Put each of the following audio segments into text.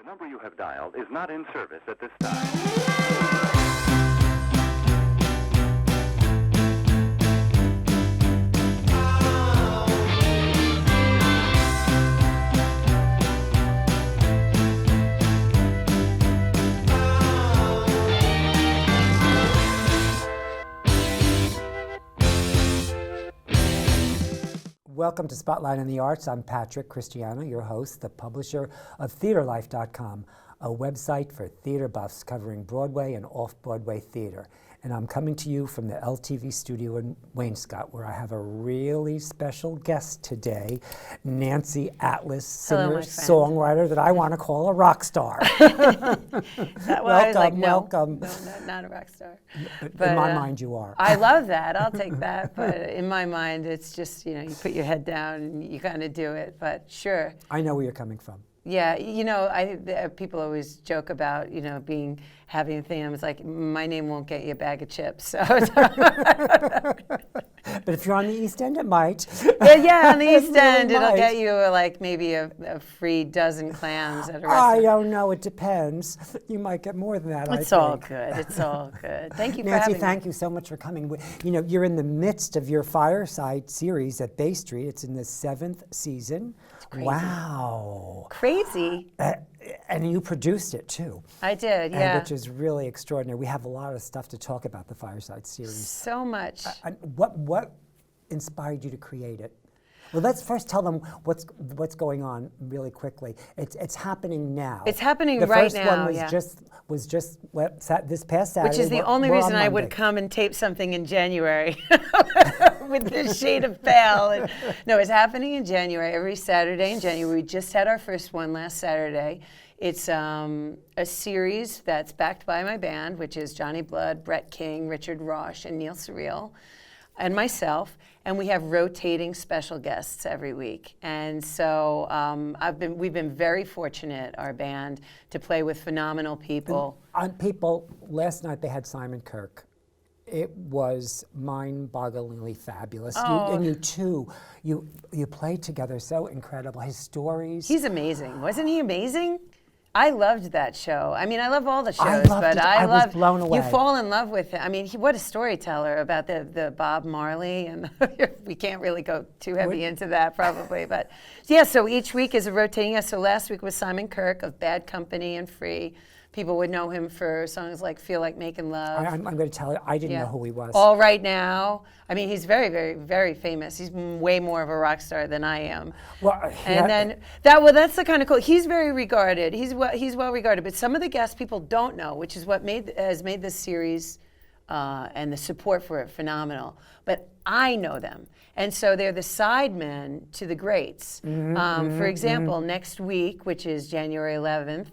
number you have dialed is not in service at this time. Welcome to Spotlight on the Arts. I'm Patrick Cristiano, your host, the publisher of TheaterLife.com, a website for theater buffs covering Broadway and off-Broadway theater. And I'm coming to you from the LTV studio in Wainscott, where I have a really special guest today, Nancy Atlas, singer, songwriter that I want to call a rock star. Welcome. Welcome. No, not a rock star. But in my mind, you are. I love that. I'll take that. But in my mind, it's just, you put your head down and you kind of do it. But sure. I know where you're coming from. Yeah, people always joke about, having a thing. I was like, my name won't get you a bag of chips. So. But if you're on the East End, it might. Yeah, on the East End, it'll get you maybe a free dozen clams at a restaurant. I don't know. It depends. You might get more than that. It's all good. It's all good. Thank you for Nancy, having me. thank you so much for coming. You're in the midst of your Fireside series at Bay Street. It's in the 7th season. It's crazy. Wow. Crazy. And you produced it too. I did, yeah. Which is really extraordinary. We have a lot of stuff to talk about the Fireside series. So much. What inspired you to create it? Well, let's first tell them what's going on really quickly. It's happening now. It's happening right now. The first one was just this past Saturday. Which is the only reason I would come and tape something in January with this shade of pale. No, it's happening in January, every Saturday in January. We just had our first one last Saturday. It's a series that's backed by my band, which is Johnny Blood, Brett King, Richard Rosh, and Neil Surreal, and myself. And we have rotating special guests every week. And so we've been very fortunate, our band, to play with phenomenal people. Last night they had Simon Kirke. It was mind-bogglingly fabulous. Oh. And you two, you played together so incredible. His stories. He's amazing. Wasn't he amazing? I loved that show. I mean, I love all the shows, I was blown away. You fall in love with him. I mean, what a storyteller about the Bob Marley, and we can't really go too heavy into that probably, but yeah. So each week is a rotating. So last week was Simon Kirke of Bad Company and Free. People would know him for songs like "Feel Like Making Love." I'm going to tell you, I didn't know who he was. All Right Now. I mean, he's very, very, very famous. He's way more of a rock star than I am. Well, that's the kind of cool. He's very regarded. He's well regarded. But some of the guests people don't know, which is what has made this series and the support for it phenomenal. But I know them. And so they're the sidemen to the greats. For example, next week, which is January 11th,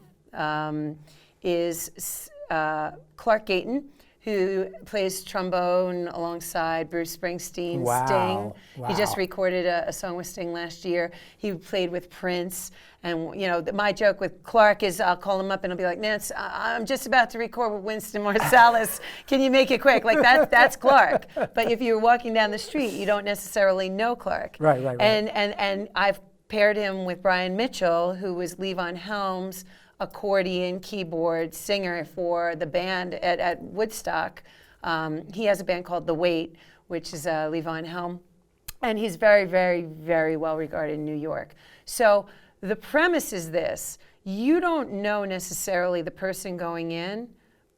is Clark Gayton, who plays trombone alongside Bruce Springsteen, Sting. Wow. He just recorded a song with Sting last year. He played with Prince. And, my joke with Clark is I'll call him up and I'll be like, Nance, I'm just about to record with Winston Marsalis. Can you make it quick? Like, that's Clark. But if you're walking down the street, you don't necessarily know Clark. Right. And I've paired him with Brian Mitchell, who was Levon Helm's accordion, keyboard, singer for the band at Woodstock. He has a band called The Wait, which is Levon Helm. And he's very, very, very well regarded in New York. So the premise is this. You don't know necessarily the person going in,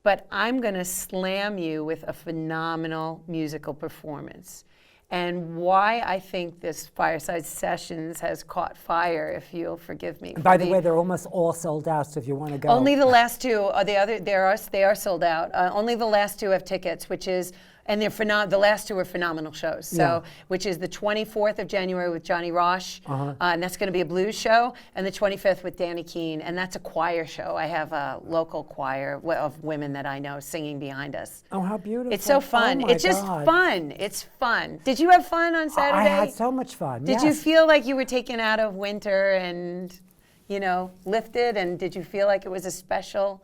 but I'm going to slam you with a phenomenal musical performance. And why I think this Fireside Sessions has caught fire, if you'll forgive me. By the way, they're almost all sold out, so if you want to go. Only the last two, they are sold out. Only the last two have tickets, which is, and the last two are phenomenal shows. So, which is the 24th of January with Johnny Rosh, and that's going to be a blues show, and the 25th with Danny Keene, and that's a choir show. I have a local choir of women that I know singing behind us. Oh, how beautiful. It's so fun. Oh, it's just fun. It's fun. Did you have fun on Saturday? I had so much fun, Did you feel like you were taken out of winter and, lifted, and did you feel like it was a special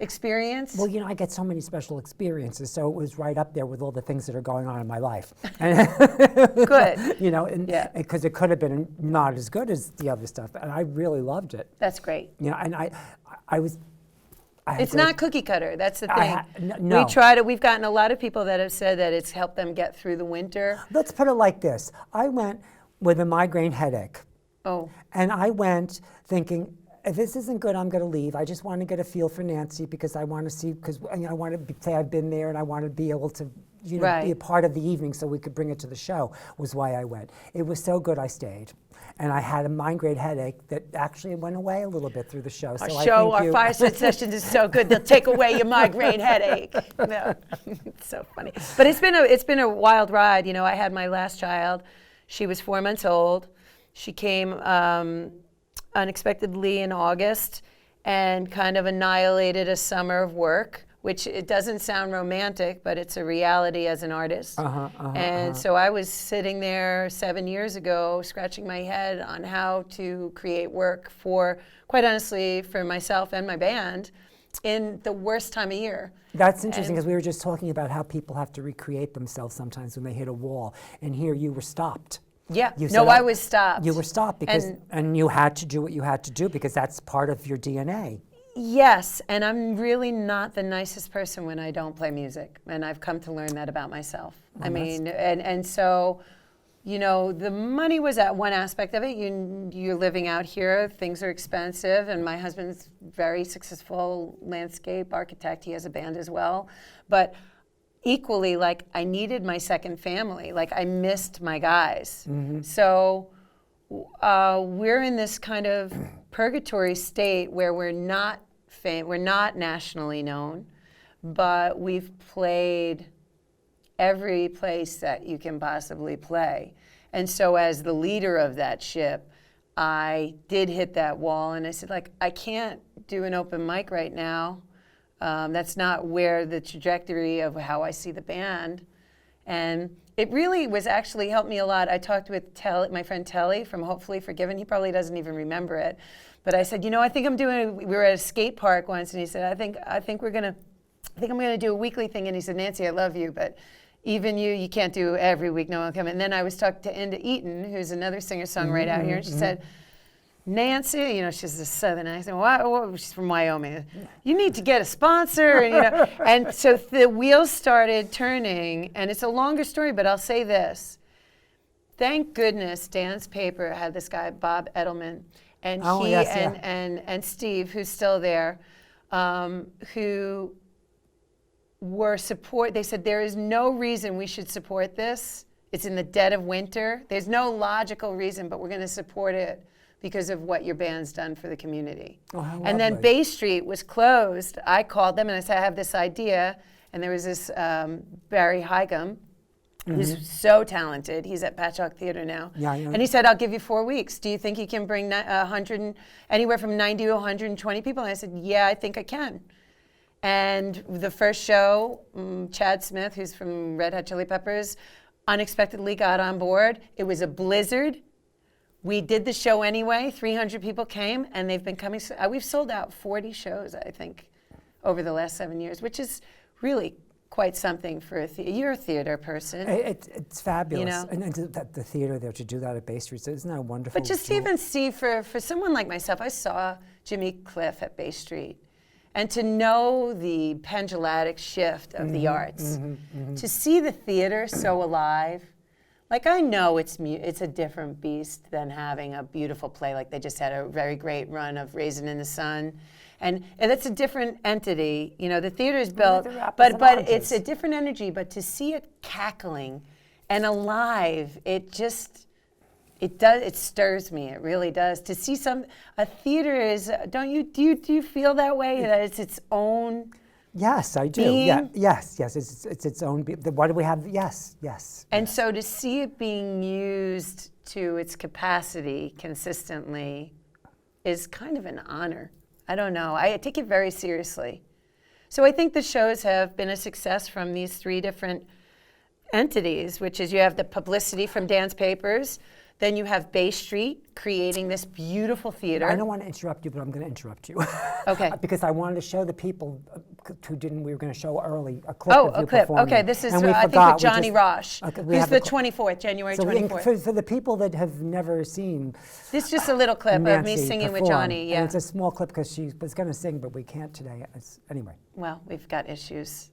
experience? Well, I get so many special experiences, so it was right up there with all the things that are going on in my life. Good. And because it could have been not as good as the other stuff, and I really loved it. That's great. And I was. I had It's great- not cookie cutter. That's the thing. no. We tried it. We've gotten a lot of people that have said that it's helped them get through the winter. Let's put it like this: I went with a migraine headache. Oh, And I went thinking, if this isn't good, I'm going to leave. I just want to get a feel for Nancy because I want to see, because I want to say I've been there and I want to be able to, be Right. a part of the evening so we could bring it to the show, was why I went. It was so good I stayed. And I had a migraine headache that actually went away a little bit through the show. So our fireside sessions is so good. They'll take away your migraine headache. No, it's so funny. But it's been a wild ride. I had my last child. She was 4 months old. She came unexpectedly in August and kind of annihilated a summer of work, which it doesn't sound romantic, but it's a reality as an artist. So I was sitting there 7 years ago, scratching my head on how to create work quite honestly, for myself and my band in the worst time of year. That's interesting because we were just talking about how people have to recreate themselves sometimes when they hit a wall. And here you were stopped. Yeah. You No, said, I was stopped. You were stopped because, and you had to do what you had to do because that's part of your DNA. Yes, and I'm really not the nicest person when I don't play music, and I've come to learn that about myself. So, the money was at one aspect of it. You're living out here, things are expensive, and my husband's very successful landscape architect. He has a band as well, but equally, I needed my second family. I missed my guys. So we're in this kind of purgatory state where we're not nationally known, but we've played every place that you can possibly play. And so as the leader of that ship, I did hit that wall and I said, I can't do an open mic right now. That's not where the trajectory of how I see the band. And it really was actually helped me a lot. I talked with my friend Telly from Hopefully Forgiven. He probably doesn't even remember it. But I said, I think we were at a skate park once and he said, I think I'm going to do a weekly thing. And he said, Nancy, I love you, but even you can't do every week. No one will come. And then I was talking to Enda Eaton, who's another singer-songwriter out here. And she said, Nancy, she's a Southern accent. Well, she's from Wyoming. You need to get a sponsor, and so the wheels started turning. And it's a longer story, but I'll say this: thank goodness Dan's Paper had this guy Bob Edelman, and and Steve, who's still there, who were support. They said there is no reason we should support this. It's in the dead of winter. There's no logical reason, but we're going to support it because of what your band's done for the community. Oh, how and then lovely. Bay Street was closed. I called them and I said, I have this idea. And there was this Barry Higham, who's so talented. He's at Patchogue Theater now. Yeah. And he said, I'll give you 4 weeks. Do you think you can bring anywhere from 90 to 120 people? And I said, yeah, I think I can. And the first show, Chad Smith, who's from Red Hot Chili Peppers, unexpectedly got on board. It was a blizzard. We did the show anyway. 300 people came, and they've been coming. We've sold out 40 shows, I think, over the last 7 years, which is really quite something for you're a theater person. It's fabulous. You know? And the theater there, to do that at Bay Street, so isn't that wonderful? But just to even see, for someone like myself, I saw Jimmy Cliff at Bay Street. And to know the pendulatic shift of the arts, to see the theater so alive, like I know it's a different beast than having a beautiful play. Like they just had a very great run of Raisin in the Sun, and it's a different entity. You know, the theater is built, but it's a different energy. But to see it cackling and alive, it stirs me. It really does. To see a theater is, do you feel that way, that it's its own? Yes, I do. Being? Yeah, yes. It's its own. What do we have? Yes. And so to see it being used to its capacity consistently is kind of an honor. I don't know. I take it very seriously. So I think the shows have been a success from these three different entities, which is you have the publicity from Dan's Papers, Then you have Bay Street creating this beautiful theater. I don't want to interrupt you, but I'm going to interrupt you. Okay. Because I wanted to show the people who didn't. We were going to show early a clip of you A clip. performing. Okay, this is and we I think forgot. with We Johnny just- Rosh, Okay, we who's have the the 24th, January So 24th. for the people that have never seen This is just a little clip of me Nancy singing with perform, Johnny. and Yeah. it's a small clip because she was going to sing, but we can't today. Anyway. Well, we've got issues.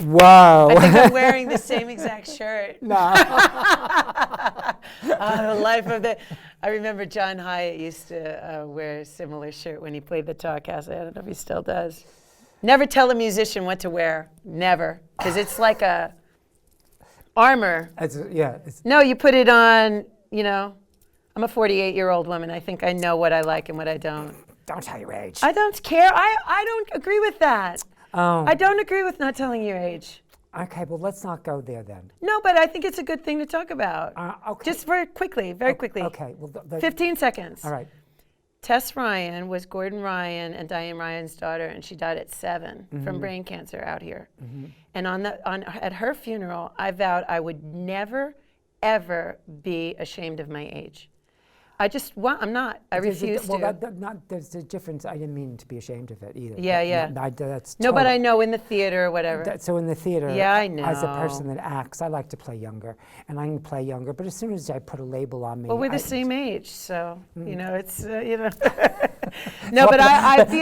Whoa. I think I'm wearing the same exact shirt. No. The life of the. I remember John Hyatt used to wear a similar shirt when he played the Talkhouse. I don't know if he still does. Never tell a musician what to wear. Never, because it's like a armor. No, you put it on. You know, I'm a 48-year-old woman. I think I know what I like and what I don't. Don't tell your age. I don't care. I don't agree with that. Oh. I don't agree with not telling your age. Okay, well, let's not go there then. No, but I think it's a good thing to talk about. Okay. Just very quickly. Okay. Well, 15 seconds. All right. Tess Ryan was Gordon Ryan and Diane Ryan's daughter, and she died at 7 from brain cancer out here. And at her funeral, I vowed I would never, ever be ashamed of my age. I'm not. I refuse to. Well, there's a difference. I didn't mean to be ashamed of it either. Yeah. That's No, but total. I know in the theater or whatever. So in the theater, Yeah, I as a know. person that acts, I like to play younger, and I can play younger. But as soon as I put a label on me, Well, we're the same age, so you know it's you know. No, but I feel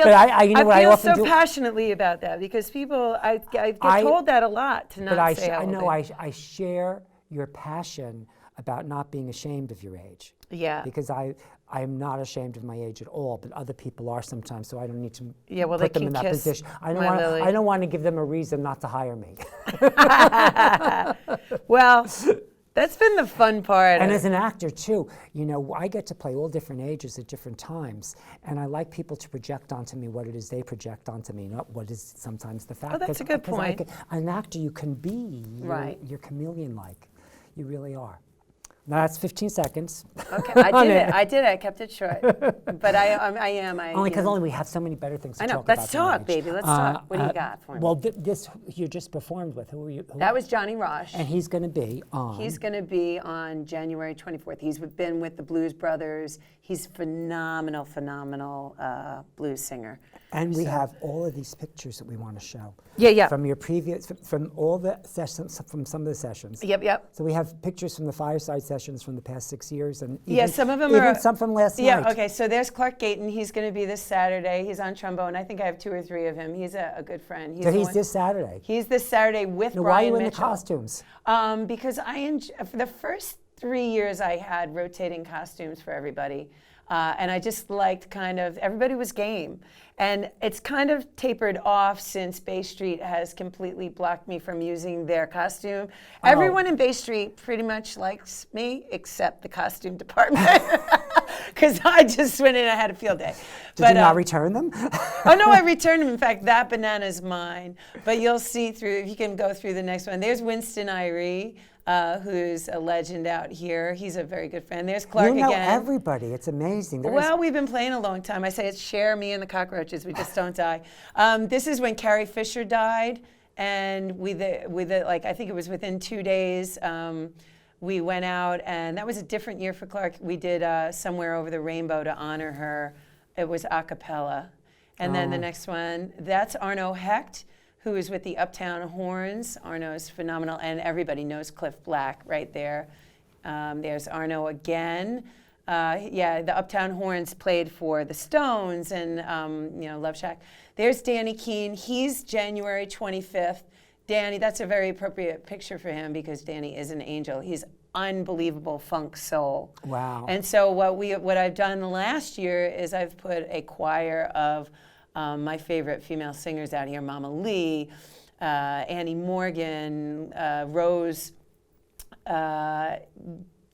you know what I feel often so do? passionately about that because people I get told that a lot to not But say how I old know they are. I share your passion about not being ashamed of your age. Yeah. Because I'm not ashamed of my age at all, but other people are sometimes, so I don't need to Yeah, well, put they them in can that kiss position. I my Lily. don't want to give them a reason not to hire me. Well, that's been the fun part. And as an actor too, you know, I get to play all different ages at different times, and I like people to project onto me what it is they project onto me, not what is sometimes the fact. Oh, that's a good point. An actor, you can be, Right. You're chameleon-like. You really are. Now that's 15 seconds. Okay, I did it. I kept it short. But I am. Only because we have so many better things to I know. talk about. Let's than talk, age. baby. Let's talk. What do you got for me? Well, this you just performed with. Who were you? That was Johnny Rosh. And he's going to be on. He's going to be on January 24th. He's been with the Blues Brothers. He's phenomenal blues singer. And we have all of these pictures that we want to show. Yeah. From your previous, from all the sessions, from some of the sessions. Yep. So we have pictures from the fireside sessions from the past 6 years, and Yeah, even, some of them even are. some from last Yeah, night. okay, so there's Clark Gayton. He's going to be this Saturday. He's on trombone. I think I have 2 or 3 of him. He's a good friend. So the he's one- this Saturday. He's this Saturday with Now, Brian why are you in the Mitchell. costumes? Because for the first 3 years I had rotating costumes for everybody. And I just liked everybody was game. And it's kind of tapered off since Bay Street has completely blocked me from using their costume. Everyone in Bay Street pretty much likes me except the costume department. Because I just went in, I had a field day. Did you not return them? Oh no, I returned them. In fact, that banana's mine. But you'll see through, if you can go through the next one. There's Winston Irie, who's a legend out here. He's a very good friend. There's Clark You know again. everybody. It's amazing. Well, we've been playing a long time. I say it's Cher, me, and the cockroaches. We just don't die. This is when Carrie Fisher died, and I think it was within 2 days. We went out, and that was a different year for Clark. We did Somewhere Over the Rainbow to honor her. It was a cappella. And then the next one, that's Arno Hecht, who is with the Uptown Horns. Arno is phenomenal, and everybody knows Cliff Black right there. There's Arno again. The Uptown Horns played for the Stones and Love Shack. There's Danny Keene. He's January 25th. Danny, that's a very appropriate picture for him because Danny is an angel. He's unbelievable funk soul. Wow. And so what I've done the last year is I've put a choir of my favorite female singers out here: Mama Lee, Annie Morgan, Rose.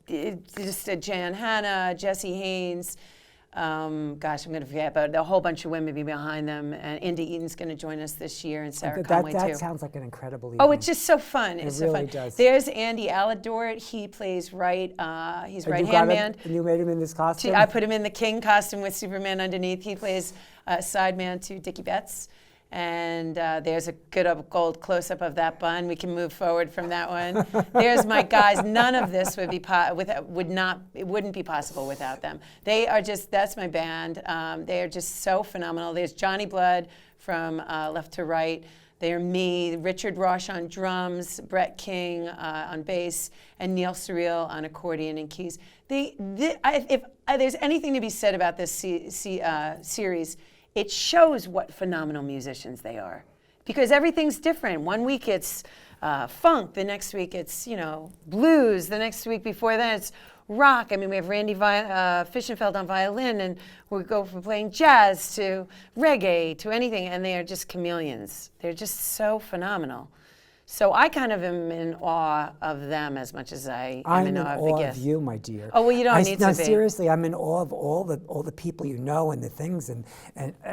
Just Jan Hanna, Jessie Haynes. I'm going to forget, but a whole bunch of women be behind them. And Indy Eaton's going to join us this year, and Sarah Conway too. That sounds like an incredible evening. Oh, it's just so fun. It's so really fun. does. There's Andy Aladort. He plays he's right-hand man. And you made him in this costume? I put him in the King costume with Superman underneath. He plays sideman to Dickie Betts. And there's a good old close-up of that bun. We can move forward from that one. There's my guys. None of this would be it wouldn't be possible without them. They are that's my band. They are just so phenomenal. There's Johnny Blood from Left to Right. They're me, Richard Roche on drums, Brett King on bass, and Neil Surreal on accordion and keys. If there's anything to be said about this series, it shows what phenomenal musicians they are, because everything's different. One week it's funk, the next week it's blues, the next week before that it's rock. I mean, we have Randy Fischenfeld on violin, and we go from playing jazz to reggae to anything, and they are just chameleons. They're just so phenomenal. So I kind of am in awe of them as much as I am in awe of the gift. I'm in awe of you, my dear. Oh, well, you don't need to be. Seriously, I'm in awe of all the people you know and the things and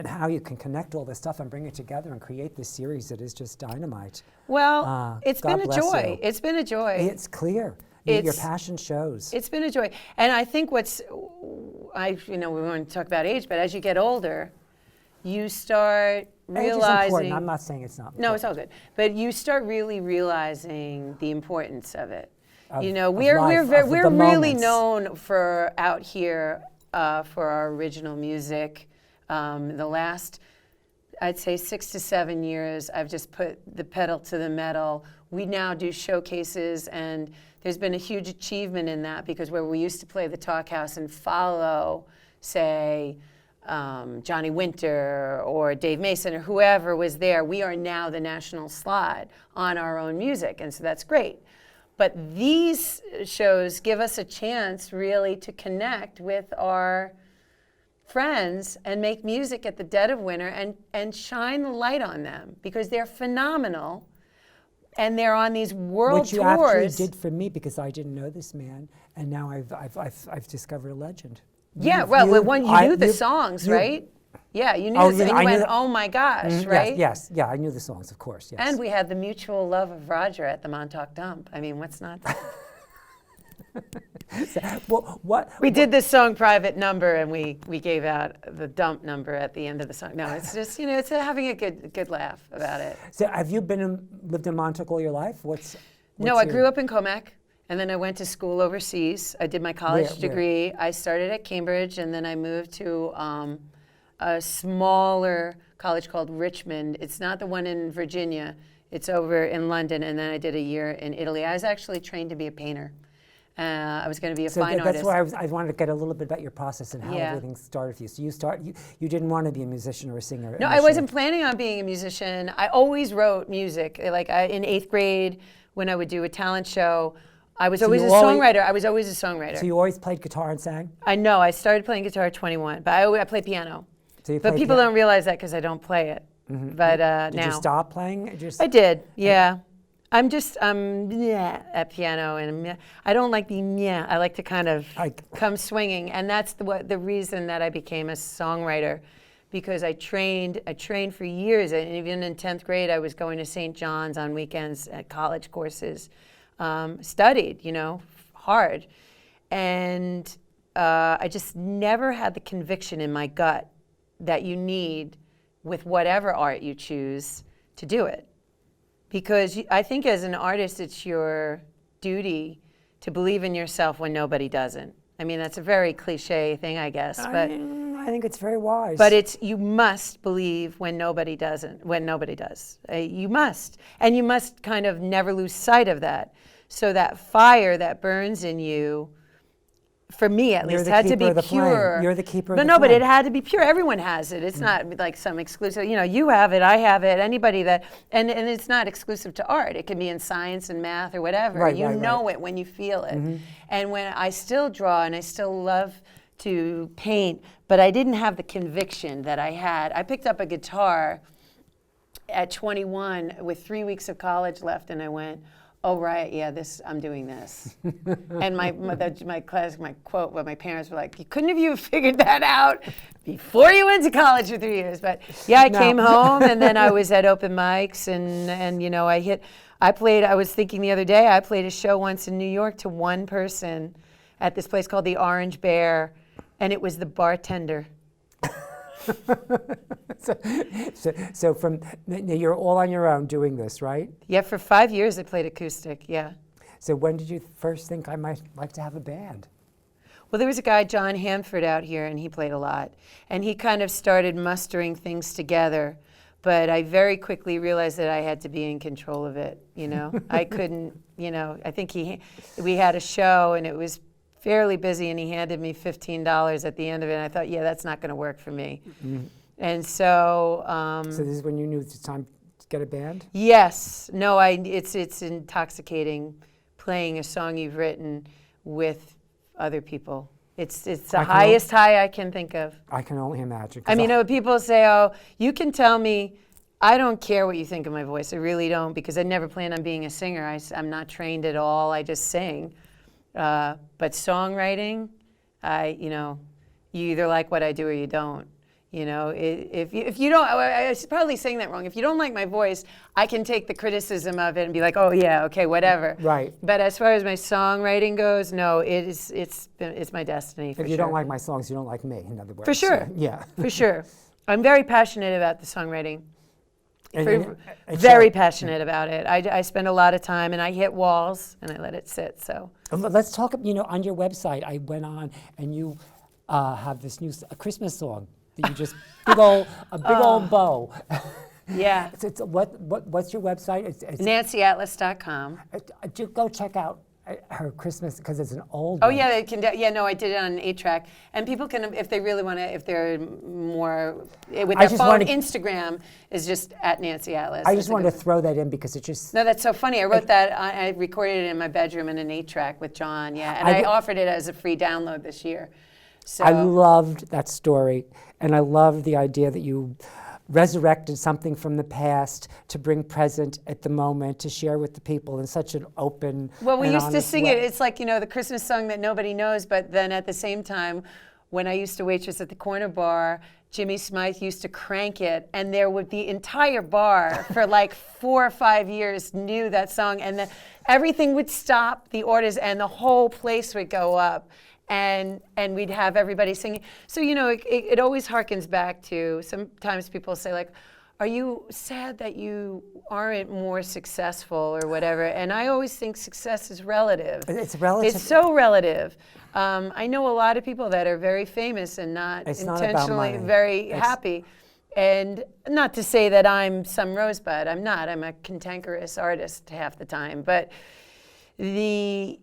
how you can connect all this stuff and bring it together and create this series that is just dynamite. Well, it's been a joy. It's been a joy. It's clear. Your passion shows. It's been a joy. And I think we want to talk about age, but as you get older, you start realizing. Age is important. I'm not saying it's not important. No, it's all good. But you start really realizing the importance of it. We're really known for out here for our original music. The last, I'd say 6 to 7 years, I've just put the pedal to the metal. We now do showcases, and there's been a huge achievement in that, because where we used to play the Talk House and follow, say, Johnny Winter or Dave Mason or whoever was there, we are now the national slot on our own music, and so that's great. But these shows give us a chance really to connect with our friends and make music at the dead of winter and shine the light on them, because they're phenomenal. And they're on these world tours. Which you actually did for me, because I didn't know this man, and now I've discovered a legend. Yeah, you knew the songs, right? Yeah, you knew and you went, oh my gosh, right? Yes, I knew the songs, of course, yes. And we had the mutual love of Roger at the Montauk Dump. I mean, what's not? We did this song Private Number, and we gave out the dump number at the end of the song. No, it's just, it's having a good laugh about it. So have you lived in Montauk all your life? No, I grew up in Comac, and then I went to school overseas. I did my college degree. I started at Cambridge, and then I moved to a smaller college called Richmond. It's not the one in Virginia. It's over in London, and then I did a year in Italy. I was actually trained to be a painter. I was going to be a fine artist. That's why I wanted to get a little bit about your process and how everything started for you. So you didn't want to be a musician or a singer. No, initially. I wasn't planning on being a musician. I always wrote music. Like in 8th grade, when I would do a talent show, I was always a songwriter. I was always a songwriter. So you always played guitar and sang? I know. I started playing guitar at 21, but I play piano. But people don't realize that because I don't play it. Mm-hmm. But now. Did you stop playing? I did, yeah. I'm just at piano, and I don't like the I like to kind of come swinging, and that's the reason that I became a songwriter, because I trained for years, and even in 10th grade I was going to St. John's on weekends at college courses, studied hard, and I just never had the conviction in my gut that you need with whatever art you choose to do it. Because I think as an artist, it's your duty to believe in yourself when nobody doesn't. I mean, that's a very cliche thing, I guess. But I think it's very wise. But you must believe when nobody doesn't, when nobody does. You must. And you must kind of never lose sight of that. So that fire that burns in you, for me at least, had to be pure. You're the keeper of the No, but flame. it had to be pure. Everyone has it. It's not like some exclusive, you have it, I have it, anybody that, and it's not exclusive to art. It can be in science and math or whatever. Right, you right, know right. it when you feel it. And when I still draw and I still love to paint, but I didn't have the conviction that I had. I picked up a guitar at 21 with 3 weeks of college left, and I went, oh, right, yeah, I'm doing this. And my quote, what my parents were like, couldn't you have figured that out before you went to college for 3 years? But yeah, I came home, and then I was at open mics, and I was thinking the other day, I played a show once in New York to one person at this place called the Orange Bear, and it was the bartender. So you're all on your own doing this, right? Yeah, for 5 years I played acoustic, yeah. So when did you first think I might like to have a band? Well, there was a guy, John Hanford, out here, and he played a lot. And he kind of started mustering things together. But I very quickly realized that I had to be in control of it, I couldn't, I think we had a show, and it was fairly busy, and he handed me $15 at the end of it, and I thought, yeah, that's not going to work for me. And so... so this is when you knew it's time to get a band? Yes. No, it's intoxicating playing a song you've written with other people. It's the highest high I can think of. I can only imagine. I mean, people say, oh, you can tell me, I don't care what you think of my voice. I really don't, because I never planned on being a singer. I'm not trained at all. I just sing. But songwriting, you either like what I do or you don't. If you don't, I was probably saying that wrong. If you don't like my voice, I can take the criticism of it and be like, oh yeah, okay, whatever. Right. But as far as my songwriting goes, no, it's my destiny. If you don't like my songs, you don't like me. In other words. For sure. Yeah. For sure. I'm very passionate about the songwriting. And Very passionate about it. I spend a lot of time, and I hit walls, and I let it sit. So let's talk. On your website, I went on, and you have this new Christmas song that you just big old bow. Yeah. What's your website? It's NancyAtlas.com. Go check out her Christmas, because it's an old Oh one. yeah, they can. I did it on an 8-track, and people can, if they really want to, if they're more with their phone. Instagram is just at Nancy Atlas. I just wanted to throw that in because it just. No, that's so funny. I wrote that. I recorded it in my bedroom in an 8-track with John. Yeah, and I offered it as a free download this year. So I loved that story, and I loved the idea that you resurrected something from the past to bring present at the moment to share with the people in such an open Well, we and used to honest sing way. it. It's like, the Christmas song that nobody knows, but then at the same time, when I used to waitress at the corner bar, Jimmy Smythe used to crank it, and there would the entire bar for like 4 or 5 years knew that song, and then everything would stop, the orders, and the whole place would go up. And we'd have everybody singing. So, it always harkens back to, sometimes people say, like, are you sad that you aren't more successful or whatever? And I always think success is relative. It's relative. It's so relative. I know a lot of people that are very famous and not It's not about intentionally money. very happy. And not to say that I'm some rosebud. I'm not. I'm a cantankerous artist half the time. But the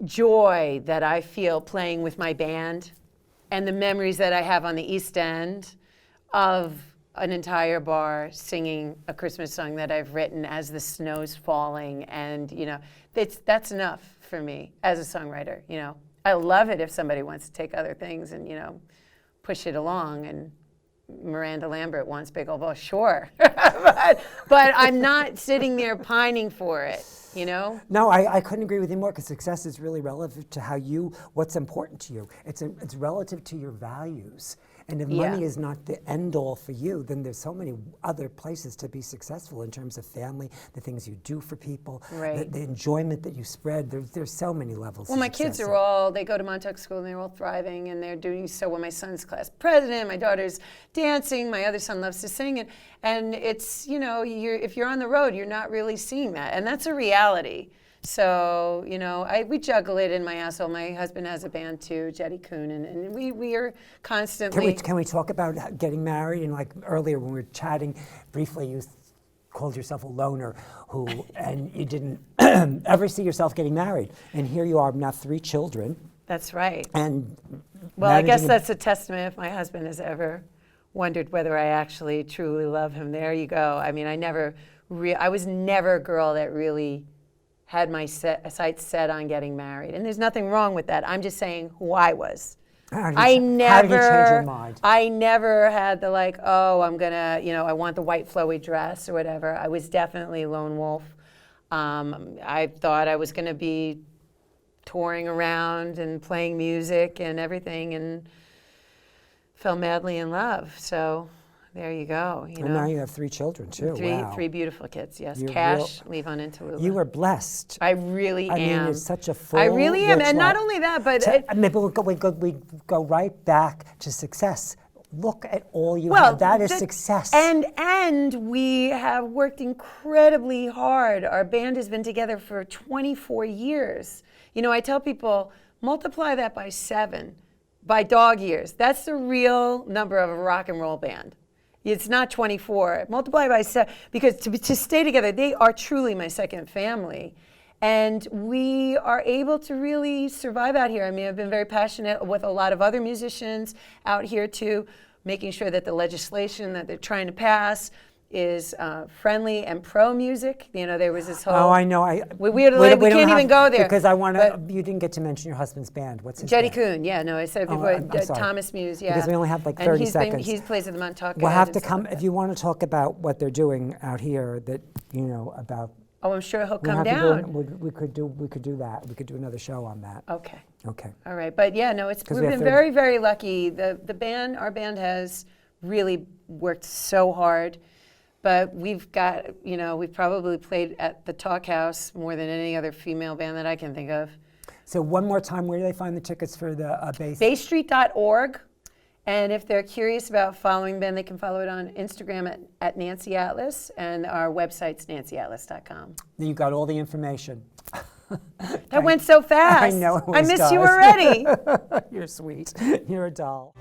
joy that I feel playing with my band and the memories that I have on the East End of an entire bar singing a Christmas song that I've written as the snow's falling, and that's enough for me as a songwriter. I love it if somebody wants to take other things and push it along, and Miranda Lambert wants Big Old Bow, sure. but I'm not sitting there pining for it. No, I couldn't agree with you more, because success is really relative to what's important to you. It's relative to your values. And if money is not the end all for you, then there's so many other places to be successful in terms of family, the things you do for people, Right. the enjoyment that you spread. There's so many levels. Well, to my kids success. they go to Montauk School, and they're all thriving, and they're doing so well. My son's class president, my daughter's dancing, my other son loves to sing, and it's, if you're on the road, you're not really seeing that, and that's a reality. So, we juggle it in my household. My husband has a band too, Jetty Coon, and we are constantly. Can we talk about getting married? And like earlier when we were chatting briefly, you called yourself a loner and you didn't ever see yourself getting married. And here you are now, 3 children. That's right. And well, I guess that's a testament if my husband has ever wondered whether I actually truly love him. There you go. I mean, I was never a girl that really had my sights set on getting married. And there's nothing wrong with that. I'm just saying who I was. How did you change your mind? I never had the I'm gonna, I want the white flowy dress or whatever. I was definitely a lone wolf. I thought I was gonna be touring around and playing music and everything, and fell madly in love. So there you go. And now you have 3 children too. Wow. 3 beautiful kids. Yes, You're Cash, Levon, and Tallulah. You were blessed. I really am. I mean, it's such a full. I really am, rich and not life. only that, but Maybe we go right back to success. Look at all you well, have. That is success. And we have worked incredibly hard. Our band has been together for 24 years. I tell people, multiply that by 7, by dog years. That's the real number of a rock and roll band. It's not 24. Multiply by 7, because to stay together, they are truly my second family. And we are able to really survive out here. I mean, I've been very passionate with a lot of other musicians out here too, making sure that the legislation that they're trying to pass is friendly and pro music. There was this whole. Oh, I know. We can't even go there because I want to. You didn't get to mention your husband's band. What's his Jetty band? Coon. Yeah, no, I said before. I'm sorry. Thomas Muse. Yeah. Because we only have like 30 seconds. He plays at the Montauk. We'll have to come if you want to talk about what they're doing out here. That about. Oh, I'm sure he'll We'll come have to down. we could do that. We could do another show on that. Okay. Okay. All right, but yeah, no, we've been very, very lucky. Our band has really worked so hard, but we've got, we've probably played at the Talk House more than any other female band that I can think of. So one more time, where do they find the tickets for the Bay? BayStreet.org. And if they're curious about following the band, they can follow it on Instagram at Nancy Atlas, and our website's nancyatlas.com. You got all the information. That went so fast. I know. I miss you already. You're sweet. You're a doll.